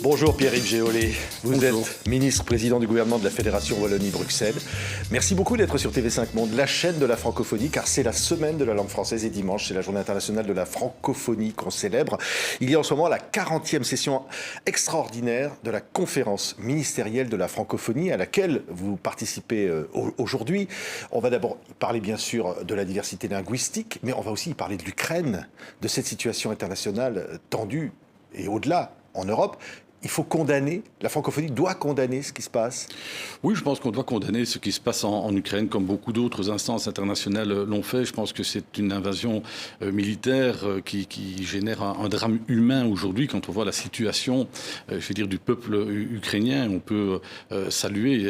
Bonjour Pierre-Yves Géollet, vous Bonjour. êtes ministre-président du gouvernement de la Fédération Wallonie-Bruxelles. Merci beaucoup d'être sur TV5 Monde, la chaîne de la francophonie, car c'est la semaine de la langue française et dimanche, c'est la journée internationale de la francophonie qu'on célèbre. Il y a en ce moment la 40e session extraordinaire de la conférence ministérielle de la francophonie à laquelle vous participez aujourd'hui. On va d'abord parler bien sûr de la diversité linguistique, mais on va aussi parler de l'Ukraine, de cette situation internationale tendue et au-delà en Europe. Il faut condamner, la francophonie doit condamner ce qui se passe. Oui, je pense qu'on doit condamner ce qui se passe en Ukraine, comme beaucoup d'autres instances internationales l'ont fait. Je pense que c'est une invasion militaire qui génère un drame humain aujourd'hui. Quand on voit la situation, du peuple ukrainien, on peut saluer,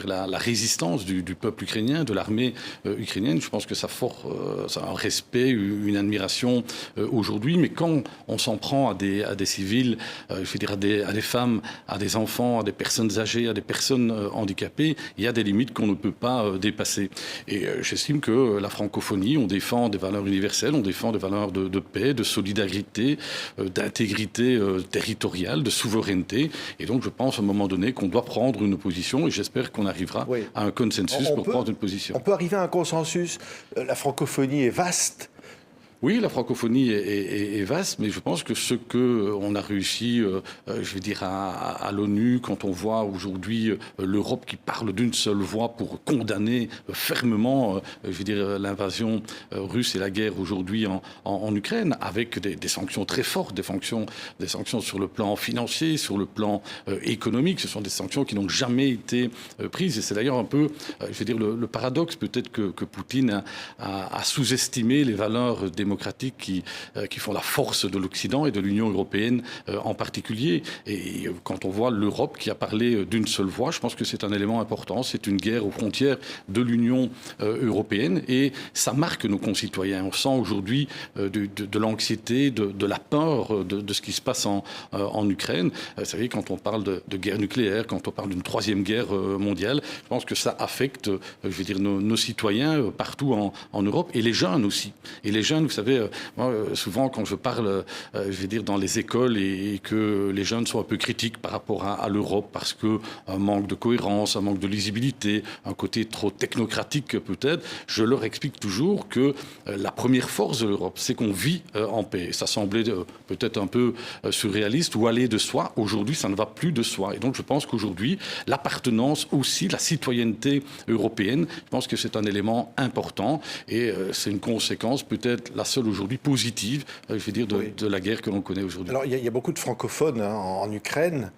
la résistance du peuple ukrainien, de l'armée ukrainienne. Je pense que ça a un respect, une admiration aujourd'hui. Mais quand on s'en prend à des civils, à des femmes, à des enfants, à des personnes âgées, à des personnes handicapées, il y a des limites qu'on ne peut pas dépasser. Et j'estime que la francophonie, on défend des valeurs universelles, on défend des valeurs de paix, de solidarité, d'intégrité territoriale, de souveraineté. Et donc je pense à un moment donné qu'on doit prendre une position et j'espère qu'on arrivera à un consensus pour prendre une position. On peut arriver à un consensus. La francophonie est vaste. Oui, la francophonie est vaste, mais je pense que ce qu'on a réussi, à l'ONU, quand on voit aujourd'hui l'Europe qui parle d'une seule voix pour condamner fermement, l'invasion russe et la guerre aujourd'hui en Ukraine, avec des sanctions très fortes, des sanctions sur le plan financier, sur le plan économique. Ce sont des sanctions qui n'ont jamais été prises. Et c'est d'ailleurs un peu, le paradoxe peut-être que Poutine a sous-estimé les valeurs démocratiques qui font la force de l'Occident et de l'Union européenne en particulier. Et quand on voit l'Europe qui a parlé d'une seule voix, je pense que c'est un élément important. C'est une guerre aux frontières de l'Union européenne et ça marque nos concitoyens. On sent aujourd'hui de l'anxiété, de la peur de ce qui se passe en Ukraine. Vous savez, quand on parle de guerre nucléaire, quand on parle d'une troisième guerre mondiale, je pense que ça affecte, nos citoyens partout en Europe et les jeunes aussi. Et les jeunes, vous savez, moi, souvent quand je parle, dans les écoles et que les jeunes sont un peu critiques par rapport à l'Europe parce qu'un manque de cohérence, un manque de lisibilité, un côté trop technocratique peut-être, je leur explique toujours que la première force de l'Europe, c'est qu'on vit en paix. Ça semblait peut-être un peu surréaliste ou aller de soi. Aujourd'hui, ça ne va plus de soi. Et donc, je pense qu'aujourd'hui, l'appartenance aussi, la citoyenneté européenne, je pense que c'est un élément important et c'est une conséquence peut-être la seule aujourd'hui positive, de la guerre que l'on connaît aujourd'hui. Alors, il y a beaucoup de francophones en Ukraine,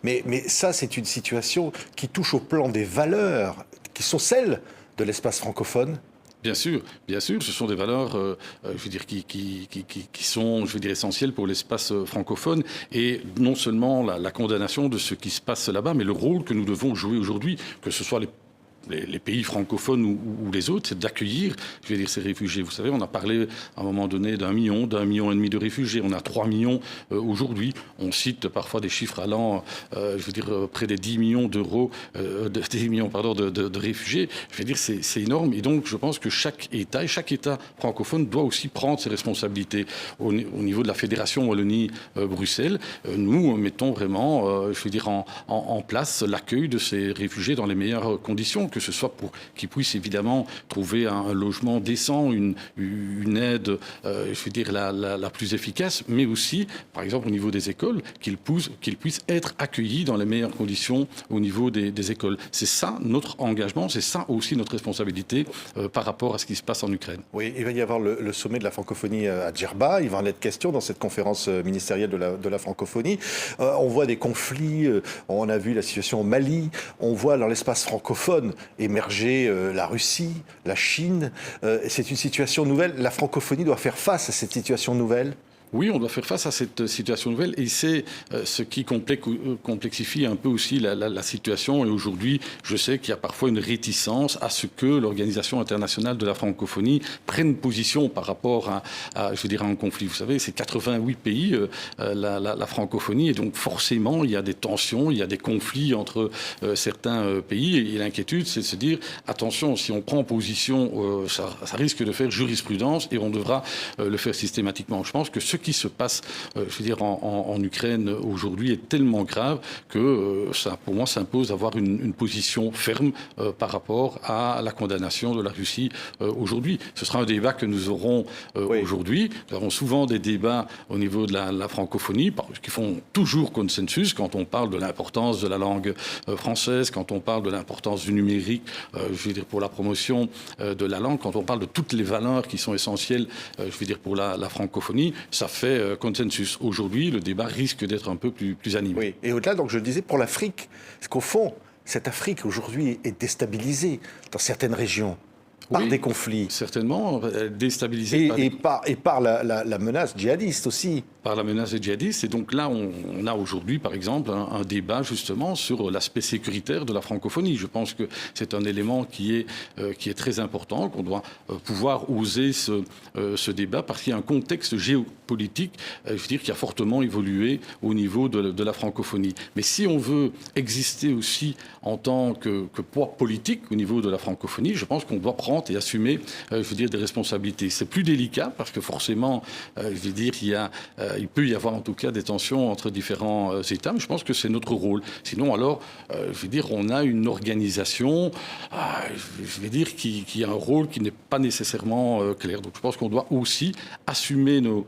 mais ça, c'est une situation qui touche au plan des valeurs, qui sont celles de l'espace francophone. Bien sûr, ce sont des valeurs, qui sont, essentielles pour l'espace francophone et non seulement la condamnation de ce qui se passe là-bas, mais le rôle que nous devons jouer aujourd'hui, que ce soit les pays francophones ou les autres, c'est d'accueillir, ces réfugiés. Vous savez, on a parlé à un moment donné d'un million et demi de réfugiés. On a 3 millions aujourd'hui. On cite parfois des chiffres allant, près des 10 millions d'euros, 10 millions, de réfugiés. C'est énorme. Et donc, je pense que chaque État francophone doit aussi prendre ses responsabilités. Au niveau de la Fédération Wallonie-Bruxelles, nous mettons vraiment, en place l'accueil de ces réfugiés dans les meilleures conditions, que ce soit pour qu'ils puissent évidemment trouver un logement décent, une aide, la plus efficace, mais aussi, par exemple, au niveau des écoles, qu'ils puissent être accueillis dans les meilleures conditions au niveau des écoles. C'est ça notre engagement, c'est ça aussi notre responsabilité par rapport à ce qui se passe en Ukraine. Oui, il va y avoir le sommet de la francophonie à Djerba. Il va en être question dans cette conférence ministérielle de la francophonie. On voit des conflits, on a vu la situation au Mali, on voit dans l'espace francophone émerger la Russie, la Chine. C'est une situation nouvelle. La francophonie doit faire face à cette situation nouvelle. Oui, on doit faire face à cette situation nouvelle et c'est ce qui complexifie un peu aussi la situation. Et aujourd'hui, je sais qu'il y a parfois une réticence à ce que l'Organisation internationale de la francophonie prenne position par rapport à un conflit. Vous savez, c'est 88 pays, la francophonie, et donc forcément, il y a des tensions, il y a des conflits entre certains pays. Et l'inquiétude, c'est de se dire, attention, si on prend position, ça risque de faire jurisprudence et on devra le faire systématiquement. Je pense que ce qui se passe, en Ukraine aujourd'hui est tellement grave que ça, pour moi, s'impose d'avoir une position ferme par rapport à la condamnation de la Russie aujourd'hui. Ce sera un débat que nous aurons aujourd'hui. Nous avons souvent des débats au niveau de la francophonie qui font toujours consensus quand on parle de l'importance de la langue française, quand on parle de l'importance du numérique, pour la promotion de la langue, quand on parle de toutes les valeurs qui sont essentielles, pour la francophonie, ça fait consensus. Aujourd'hui, le débat risque d'être un peu plus animé. Oui, et au-delà, donc je le disais, pour l'Afrique, parce qu'au fond, cette Afrique aujourd'hui est déstabilisée dans certaines régions par des conflits. Certainement, déstabilisée. Et par la menace djihadiste aussi. Par la menace djihadiste. Et donc là, on a aujourd'hui, par exemple, un débat justement sur l'aspect sécuritaire de la francophonie. Je pense que c'est un élément qui est très important, qu'on doit pouvoir oser ce débat, parce qu'il y a un contexte géopolitique, qui a fortement évolué au niveau de la francophonie. Mais si on veut exister aussi en tant que poids politique au niveau de la francophonie, je pense qu'on doit prendre et assumer, des responsabilités. C'est plus délicat parce que forcément, il peut y avoir en tout cas des tensions entre différents États, mais je pense que c'est notre rôle. Sinon, alors, on a une organisation, qui a un rôle qui n'est pas nécessairement clair. Donc, je pense qu'on doit aussi assumer nos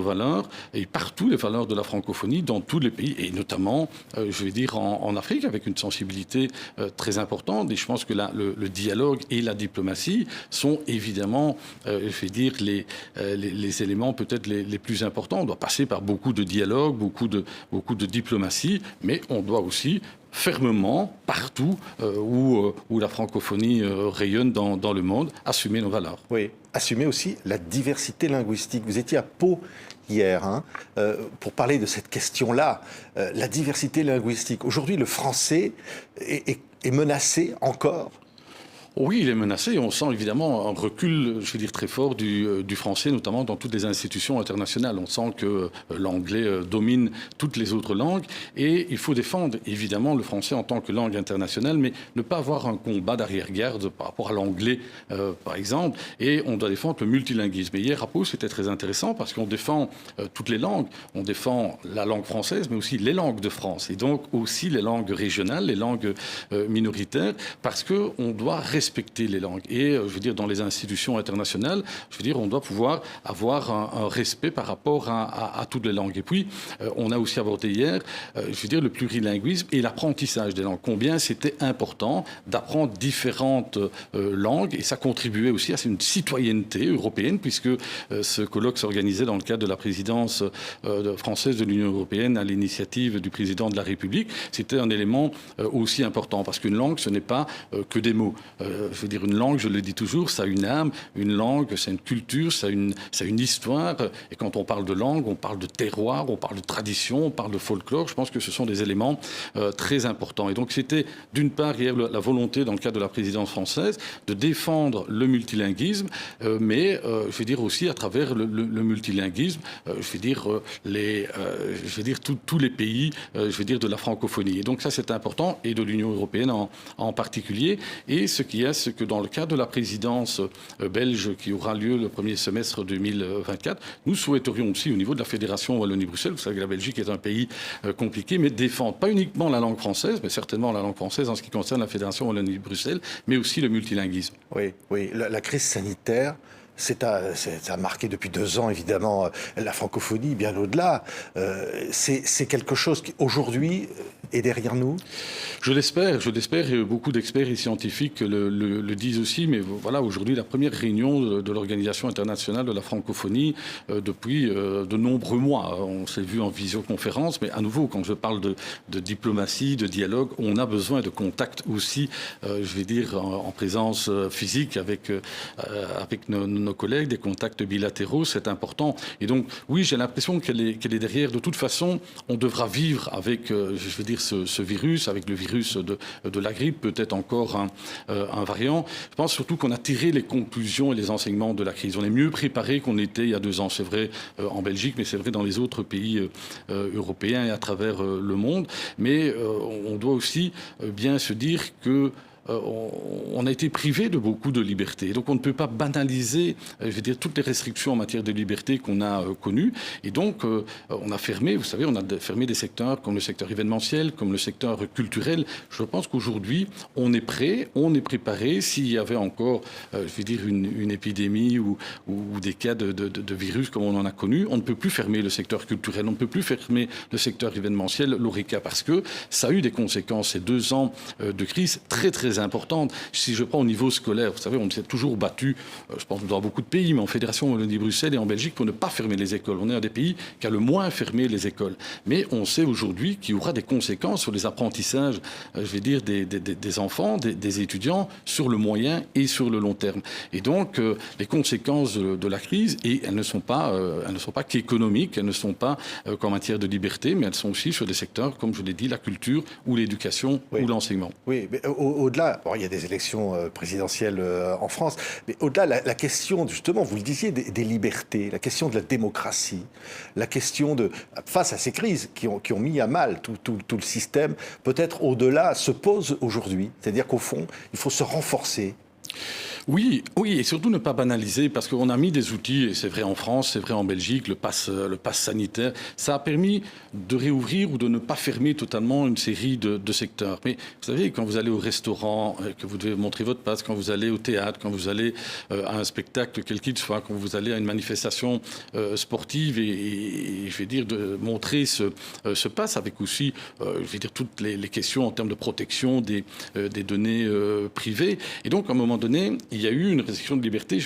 valeurs, et partout les valeurs de la francophonie dans tous les pays, et notamment, en Afrique, avec une sensibilité très importante. Et je pense que là, le dialogue et la diplomatie sont évidemment, les éléments peut-être les plus importants. On doit passer par beaucoup de dialogue, beaucoup de diplomatie, mais on doit aussi fermement, partout où la francophonie rayonne dans le monde, assumer nos valeurs. Oui, assumer aussi la diversité linguistique. Vous étiez à Pau hier pour parler de cette question-là, la diversité linguistique. Aujourd'hui, le français est menacé encore. Oui, il est menacé. On sent évidemment un recul, très fort du français, notamment dans toutes les institutions internationales. On sent que l'anglais domine toutes les autres langues, et il faut défendre évidemment le français en tant que langue internationale, mais ne pas avoir un combat d'arrière-garde par rapport à l'anglais, par exemple. Et on doit défendre le multilinguisme. Et hier à Pau, c'était très intéressant parce qu'on défend toutes les langues. On défend la langue française, mais aussi les langues de France, et donc aussi les langues régionales, les langues minoritaires, parce qu'on doit respecter les langues. Et dans les institutions internationales, on doit pouvoir avoir un respect par rapport à toutes les langues. Et puis, on a aussi abordé hier, le plurilinguisme et l'apprentissage des langues. Combien c'était important d'apprendre différentes langues, et ça contribuait aussi à une citoyenneté européenne, puisque ce colloque s'organisait dans le cadre de la présidence française de l'Union européenne à l'initiative du président de la République. C'était un élément aussi important, parce qu'une langue, ce n'est pas que des mots. Une langue, je le dis toujours, ça a une âme. Une langue, c'est une culture, ça a une histoire. Et quand on parle de langue, on parle de terroir, on parle de tradition, on parle de folklore. Je pense que ce sont des éléments très importants. Et donc, c'était d'une part hier la volonté, dans le cadre de la présidence française, de défendre le multilinguisme, mais aussi à travers le multilinguisme, tous les pays, de la francophonie. Et donc ça, c'est important, et de l'Union européenne en particulier. Et ce qui est, c'est que dans le cadre de la présidence belge qui aura lieu le premier semestre 2024, nous souhaiterions aussi, au niveau de la Fédération Wallonie-Bruxelles, vous savez que la Belgique est un pays compliqué, mais défendre pas uniquement la langue française, mais certainement la langue française en ce qui concerne la Fédération Wallonie-Bruxelles, mais aussi le multilinguisme. Oui, la crise sanitaire, ça a marqué depuis 2 ans, évidemment, la francophonie, bien au-delà. C'est quelque chose qui, aujourd'hui, est derrière nous. Je l'espère, et beaucoup d'experts et scientifiques le disent aussi, mais voilà, aujourd'hui, la première réunion de l'Organisation internationale de la francophonie depuis de nombreux mois. On s'est vu en visioconférence, mais à nouveau, quand je parle de diplomatie, de dialogue, on a besoin de contacts aussi, en présence physique avec nos collègues, des contacts bilatéraux, c'est important. Et donc, oui, j'ai l'impression qu'elle est derrière. De toute façon, on devra vivre avec, ce virus, avec le virus de la grippe, peut-être encore un variant. Je pense surtout qu'on a tiré les conclusions et les enseignements de la crise. On est mieux préparé qu'on était il y a 2 ans. C'est vrai en Belgique, mais c'est vrai dans les autres pays européens et à travers le monde. Mais on doit aussi bien se dire que on a été privé de beaucoup de liberté. Donc on ne peut pas banaliser, toutes les restrictions en matière de liberté qu'on a connues. Et donc on a fermé, vous savez, on a fermé des secteurs comme le secteur événementiel, comme le secteur culturel. Je pense qu'aujourd'hui, on est prêt, on est préparé. S'il y avait encore, une épidémie ou des cas de virus comme on en a connu, on ne peut plus fermer le secteur culturel, on ne peut plus fermer le secteur événementiel, l'ORECA, parce que ça a eu des conséquences, ces 2 ans de crise très très importantes. Si je prends au niveau scolaire, vous savez, on s'est toujours battu, je pense dans beaucoup de pays, mais en Fédération Wallonie-Bruxelles et en Belgique, pour ne pas fermer les écoles. On est un des pays qui a le moins fermé les écoles. Mais on sait aujourd'hui qu'il y aura des conséquences sur les apprentissages, des enfants, des étudiants, sur le moyen et sur le long terme. Et donc, les conséquences de la crise, et elles ne sont pas qu'économiques, elles ne sont pas qu'en matière de liberté, mais elles sont aussi sur des secteurs, comme je l'ai dit, la culture ou l'éducation ou l'enseignement. Oui, mais au-delà, il y a des élections présidentielles en France, mais au-delà, la question, justement, vous le disiez, des libertés, la question de la démocratie, la question face à ces crises qui ont mis à mal tout le système, peut-être au-delà, se pose aujourd'hui. C'est-à-dire qu'au fond, il faut se renforcer. Oui, et surtout ne pas banaliser, parce qu'on a mis des outils, et c'est vrai en France, c'est vrai en Belgique, le pass sanitaire, ça a permis de réouvrir ou de ne pas fermer totalement une série de secteurs. Mais vous savez, quand vous allez au restaurant, que vous devez montrer votre passe, quand vous allez au théâtre, quand vous allez à un spectacle quel qu'il soit, quand vous allez à une manifestation sportive, et de montrer ce pass avec aussi, toutes les questions en termes de protection des données privées. Et donc, à un moment donné, il y a eu une restriction de liberté,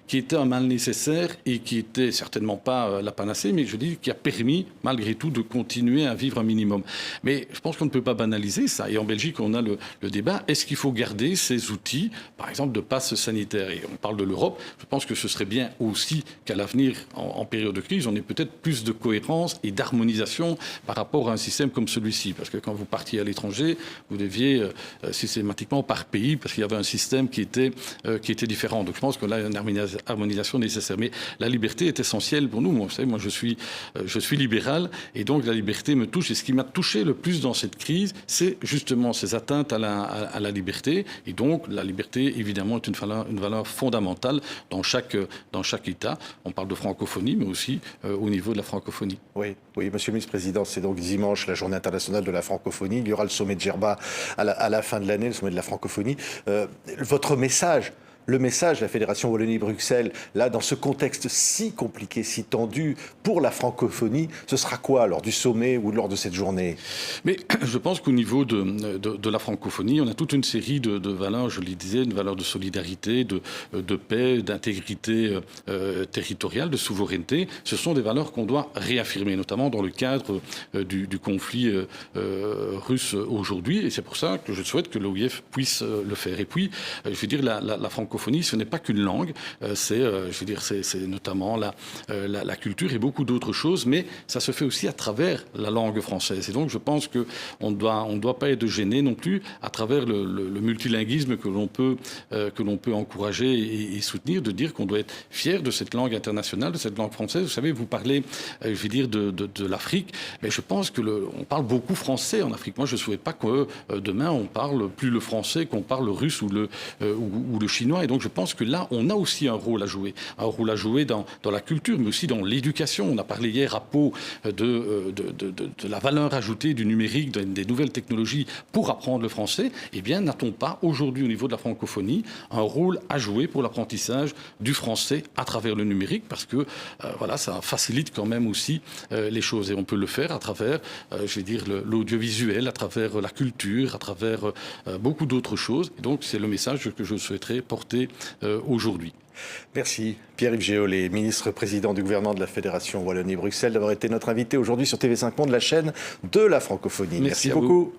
qui était un mal nécessaire et qui était certainement pas la panacée, mais qui a permis, malgré tout, de continuer à vivre un minimum. Mais je pense qu'on ne peut pas banaliser ça. Et en Belgique, on a le débat, est-ce qu'il faut garder ces outils, par exemple, de passe sanitaire? Et on parle de l'Europe. Je pense que ce serait bien aussi qu'à l'avenir, en période de crise, on ait peut-être plus de cohérence et d'harmonisation par rapport à un système comme celui-ci. Parce que quand vous partiez à l'étranger, vous deviez systématiquement par pays, parce qu'il y avait un système qui était différent. Donc je pense que là, il y a une harmonisation nécessaire. Mais la liberté est essentielle pour nous. Moi, vous savez, je suis libéral, et donc la liberté me touche. Et ce qui m'a touché le plus dans cette crise, c'est justement ces atteintes à la liberté. Et donc la liberté, évidemment, est une valeur fondamentale dans chaque État. On parle de francophonie, mais aussi au niveau de la francophonie. Oui, Monsieur le Ministre-Président, c'est donc dimanche la Journée internationale de la francophonie. Il y aura le sommet de Djerba à la fin de l'année, le sommet de la francophonie. Votre message, le message de la Fédération Wallonie-Bruxelles, là, dans ce contexte si compliqué, si tendu pour la francophonie, ce sera quoi lors du sommet ou lors de cette journée? Mais je pense qu'au niveau de la francophonie, on a toute une série de valeurs, je le disais, une valeur de solidarité, de paix, d'intégrité territoriale, de souveraineté. Ce sont des valeurs qu'on doit réaffirmer, notamment dans le cadre du conflit russe aujourd'hui. Et c'est pour ça que je souhaite que l'OIF puisse le faire. Et puis, la francophonie, ce n'est pas qu'une langue, c'est notamment la culture et beaucoup d'autres choses, mais ça se fait aussi à travers la langue française. Et donc je pense qu'on ne doit pas être gêné non plus à travers le multilinguisme que l'on peut encourager et soutenir, de dire qu'on doit être fier de cette langue internationale, de cette langue française. Vous savez, vous parlez, de l'Afrique, mais je pense on parle beaucoup français en Afrique. Moi, je ne souhaite pas que demain on parle plus le français, qu'on parle le russe ou le chinois. Et donc je pense que là, on a aussi un rôle à jouer dans la culture, mais aussi dans l'éducation. On a parlé hier à Pau de la valeur ajoutée du numérique, des nouvelles technologies pour apprendre le français. Eh bien, n'a-t-on pas aujourd'hui au niveau de la francophonie un rôle à jouer pour l'apprentissage du français à travers le numérique, parce que ça facilite quand même aussi les choses, et on peut le faire à travers l'audiovisuel, à travers la culture, à travers beaucoup d'autres choses. Et donc c'est le message que je souhaiterais porter aujourd'hui. Merci Pierre-Yves Géollet, ministre-président du gouvernement de la Fédération Wallonie-Bruxelles, d'avoir été notre invité aujourd'hui sur TV5 Monde, la chaîne de la francophonie. Merci beaucoup.